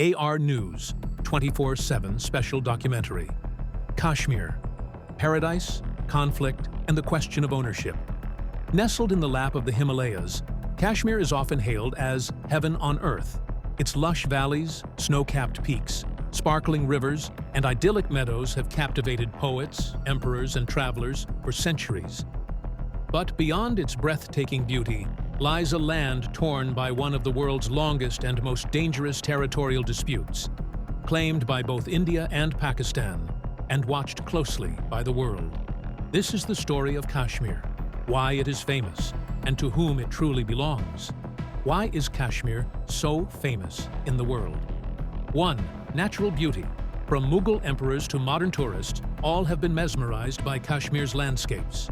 AR News 24/7 special documentary. Kashmir, Paradise, Conflict, and the Question of Ownership. Nestled in the lap of the Himalayas, Kashmir is often hailed as heaven on earth. Its lush valleys, snow-capped peaks, sparkling rivers, and idyllic meadows have captivated poets, emperors, and travelers for centuries. But beyond its breathtaking beauty lies a land torn by one of the world's longest and most dangerous territorial disputes, claimed by both India and Pakistan, and watched closely by the world. This is the story of Kashmir, why it is famous, and to whom it truly belongs. Why is Kashmir so famous in the world? 1. Natural beauty. From Mughal emperors to modern tourists, all have been mesmerized by Kashmir's landscapes.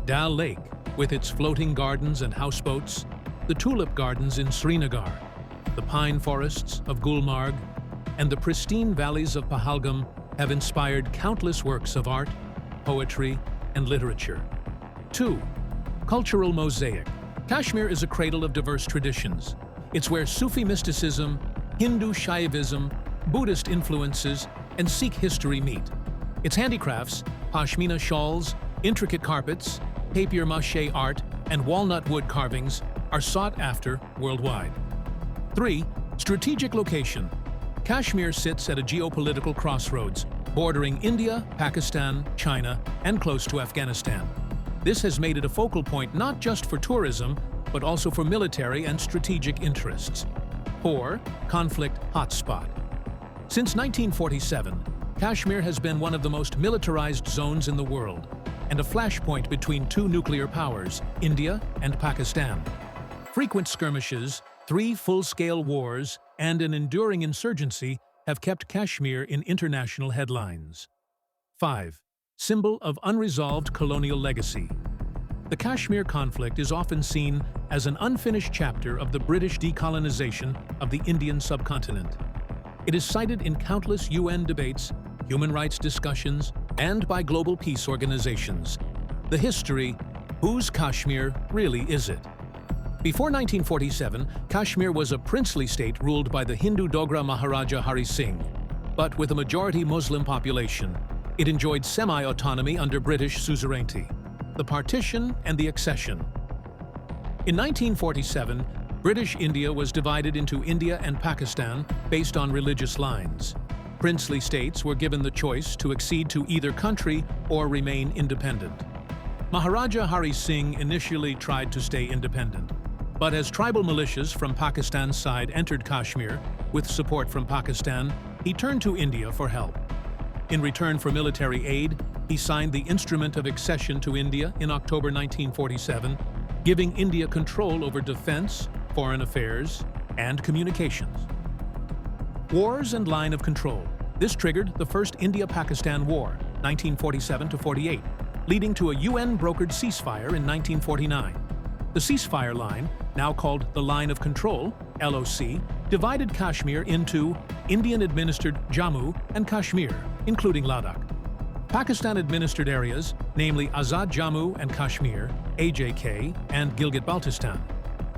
Dal Lake, with its floating gardens and houseboats, the tulip gardens in Srinagar, the pine forests of Gulmarg, and the pristine valleys of Pahalgam have inspired countless works of art, poetry, and literature. 2. Cultural mosaic. Kashmir is a cradle of diverse traditions. It's where Sufi mysticism, Hindu Shaivism, Buddhist influences, and Sikh history meet. Its handicrafts, pashmina shawls, intricate carpets, papier-mâché art, and walnut wood carvings are sought after worldwide. 3. Strategic location. Kashmir sits at a geopolitical crossroads, bordering India, Pakistan, China, and close to Afghanistan. This has made it a focal point not just for tourism, but also for military and strategic interests. 4. Conflict hotspot. Since 1947, Kashmir has been one of the most militarized zones in the world, and a flashpoint between two nuclear powers, India and Pakistan. Frequent skirmishes, 3 full-scale wars, and an enduring insurgency have kept Kashmir in international headlines. 5. Symbol of unresolved colonial legacy. The Kashmir conflict is often seen as an unfinished chapter of the British decolonization of the Indian subcontinent. It is cited in countless UN debates, human rights discussions, and by global peace organizations. The history: whose Kashmir really is it? Before 1947, Kashmir was a princely state ruled by the Hindu Dogra Maharaja Hari Singh. But with a majority Muslim population, it enjoyed semi-autonomy under British suzerainty. The partition and the accession. In 1947, British India was divided into India and Pakistan based on religious lines. Princely states were given the choice to accede to either country or remain independent. Maharaja Hari Singh initially tried to stay independent, but as tribal militias from Pakistan's side entered Kashmir with support from Pakistan, he turned to India for help. In return for military aid, he signed the Instrument of Accession to India in October 1947, giving India control over defense, foreign affairs, and communications. Wars and line of control. This triggered the First India-Pakistan War, 1947-48, leading to a UN-brokered ceasefire in 1949. The ceasefire line, now called the Line of Control, LOC, divided Kashmir into Indian-administered Jammu and Kashmir, including Ladakh. Pakistan-administered areas, namely Azad Jammu and Kashmir, AJK, and Gilgit-Baltistan.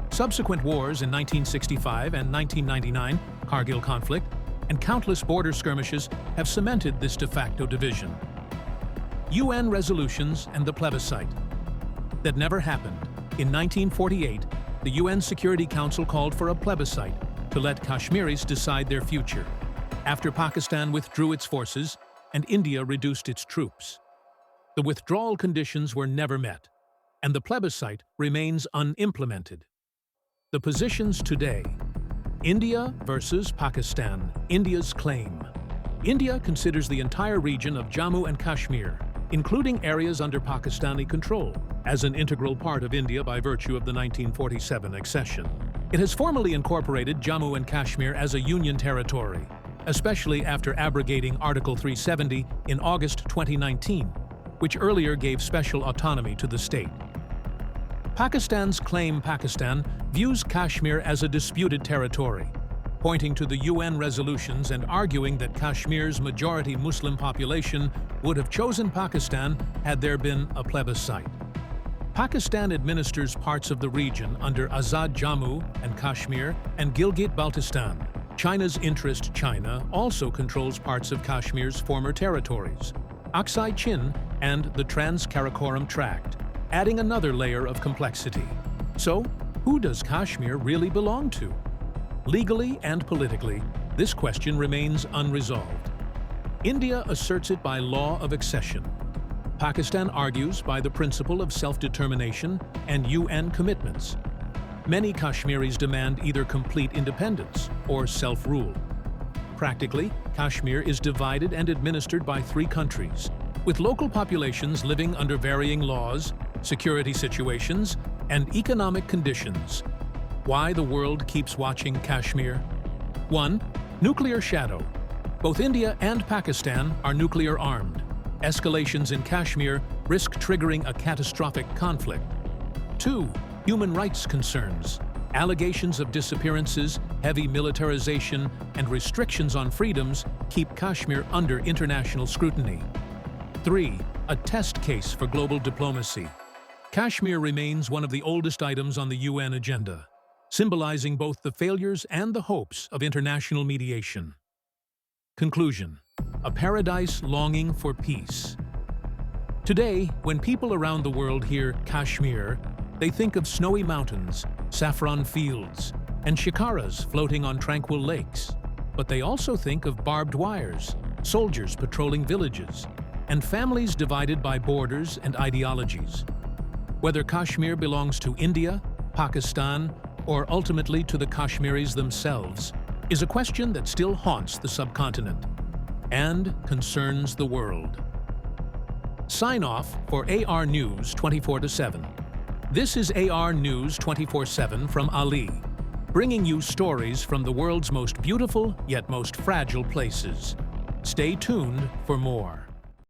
Subsequent wars in 1965 and 1999, Kargil conflict, and countless border skirmishes have cemented this de facto division. UN resolutions and the plebiscite. That never happened. In 1948, the UN Security Council called for a plebiscite to let Kashmiris decide their future, after Pakistan withdrew its forces and India reduced its troops. The withdrawal conditions were never met, and the plebiscite remains unimplemented. The positions today: India versus Pakistan, India's claim. India considers the entire region of Jammu and Kashmir, including areas under Pakistani control, as an integral part of India by virtue of the 1947 accession. It has formally incorporated Jammu and Kashmir as a union territory, especially after abrogating Article 370 in August 2019, which earlier gave special autonomy to the state. Pakistan's claim. Pakistan views Kashmir as a disputed territory, pointing to the UN resolutions and arguing that Kashmir's majority Muslim population would have chosen Pakistan had there been a plebiscite. Pakistan administers parts of the region under Azad Jammu and Kashmir and Gilgit-Baltistan, China's interest China also controls parts of Kashmir's former territories, Aksai Chin and the Trans-Karakoram Tract, adding another layer of complexity. So, who does Kashmir really belong to? Legally and politically, this question remains unresolved. India asserts it by law of accession. Pakistan argues by the principle of self-determination and UN commitments. Many Kashmiris demand either complete independence or self-rule. Practically, Kashmir is divided and administered by 3 countries, with local populations living under varying laws, security situations, and economic conditions. Why the world keeps watching Kashmir? 1. Nuclear shadow. Both India and Pakistan are nuclear armed. Escalations in Kashmir risk triggering a catastrophic conflict. 2. Human rights concerns. Allegations of disappearances, heavy militarization, and restrictions on freedoms keep Kashmir under international scrutiny. 3. A test case for global diplomacy. Kashmir remains one of the oldest items on the UN agenda, symbolizing both the failures and the hopes of international mediation. Conclusion: a paradise longing for peace. Today, when people around the world hear Kashmir, they think of snowy mountains, saffron fields, and shikaras floating on tranquil lakes. But they also think of barbed wires, soldiers patrolling villages, and families divided by borders and ideologies. Whether Kashmir belongs to India, Pakistan, or ultimately to the Kashmiris themselves, is a question that still haunts the subcontinent and concerns the world. Sign off for AR News 24/7. This is AR News 24/7 from Ali, bringing you stories from the world's most beautiful yet most fragile places. Stay tuned for more.